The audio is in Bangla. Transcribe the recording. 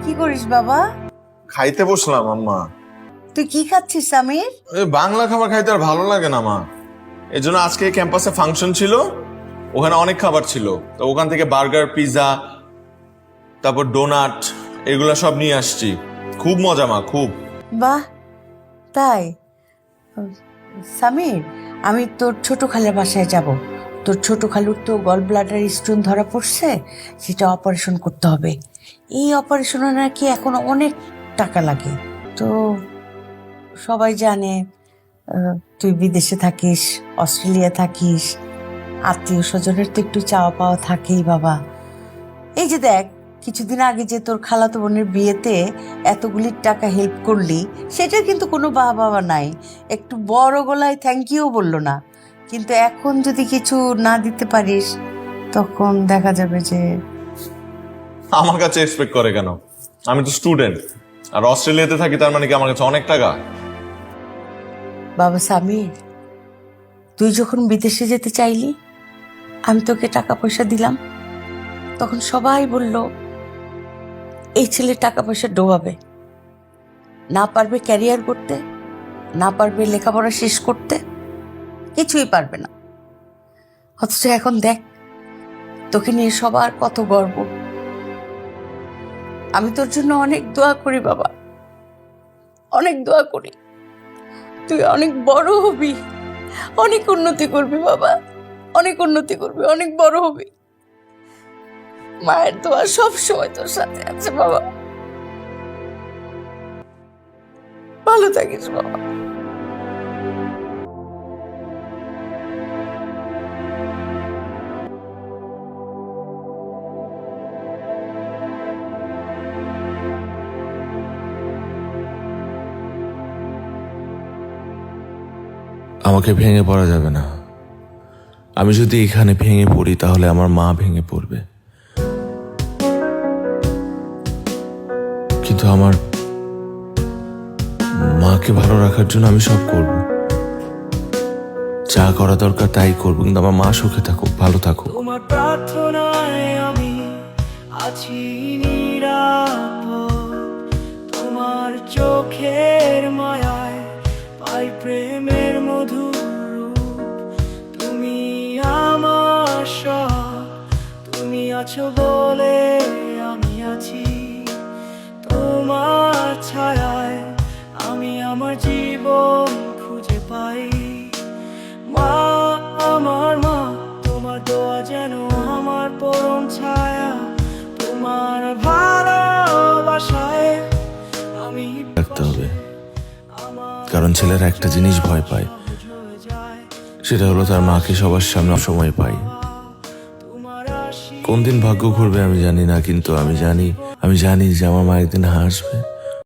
কি করিস বাবা? খাইতে বসলাম আম্মা। তুই কি খাচ্ছিস সামির? বাংলা খাবার খাইতে আর ভালো লাগে না মা, এই জন্য আজকে ক্যাম্পাসে ফাংশন ছিল, ওখানে অনেক খাবার ছিল, তো ওখান থেকে বার্গার, পিৎজা, তারপর ডোনাট, এগুলা সব নিয়ে আসছি। খুব মজা মা, খুব। বাহ, তাই? সামির, আমি তোর ছোট খালের বাসায় যাব। তোর ছোট খালুর তো গল ব্লাডার স্টোন ধরা পড়ছে, সেটা অপারেশন করতে হবে। এই অপারেশনে নাকি এখন অনেক টাকা লাগে। তো সবাই জানে তুই বিদেশে থাকিস, অস্ট্রেলিয়া থাকিস, আত্মীয় স্বজনের তো একটু চাওয়া পাওয়া থাকেই বাবা। এই যে দেখ, কিছুদিন আগে যে তোর খালাতো বোনের বিয়েতে এতগুলি টাকা হেল্প করলি, সেটা কিন্তু কোনো বাবা নাই, একটু বড় গলায় থ্যাংক ইউ বললো না। কিন্তু এখন যদি কিছু না দিতে পারিস, তখন দেখা যাবে যে আমার কাছে এক্সপেক্ট করে কেন? আমি তো স্টুডেন্ট, আর অস্ট্রেলিয়াতে থাকি, তার মানে কি আমার কাছে অনেক টাকা? বাবা সামির, তুই যখন বিদেশে যেতে চাইলি, আমি তোকে টাকা পয়সা দিলাম, তখন সবাই বলল এই ছেলে টাকা পয়সা ডোবাবে, না পারবে ক্যারিয়ার করতে, না পারবে লেখাপড়া শেষ করতে, কিছুই পারবে না। অথচ এখন দেখ, তোকে নিয়ে সবার কত গর্ব। আমি তোর জন্য অনেক দোয়া করি বাবা, অনেক দোয়া করি। তুই অনেক বড় হবি, অনেক উন্নতি করবি বাবা, অনেক উন্নতি করবি, অনেক বড় হবি। মায়ের দোয়া সব সময় তোর সাথে আছে বাবা। ভালো থাকিস বাবা। আমাকে ভেঙে পড়া যাবে না। আমি যদি এখানে ভেঙে পড়ি, তাহলে আমার মা ভেঙে পড়বে। কিন্তু আমার মাকে ভালো রাখার জন্য আমি সব করব, যা করা দরকার তাই করবো, কিন্তু আমার মা সুখে থাকুক, ভালো থাকুক। তোমার প্রার্থনায় আমি আছি নিরাপদ, তোমার চোখের মায়ায় পাই প্রেমের মধুর রূপ। তুমি আমার সব, তুমি আছো বলে আমি আছি। তোমার ছায়ায় আমি আমার জীবন খুঁজে পাই। মা, আমার মা, তোমার দোয়া যেন আমার পরম ছায়া। তোমার ভালোবাসায় আমি রাখতে হবে, কারণ ছেলেরা একটা জিনিস ভয় পায়, সেটা হলো তার মাকে সবার সামনে সময় পাই। কোন দিন ভাগ্য ঘুরবে আমি জানি না, কিন্তু আমি জানি যে আমার মা একদিন হাসবে।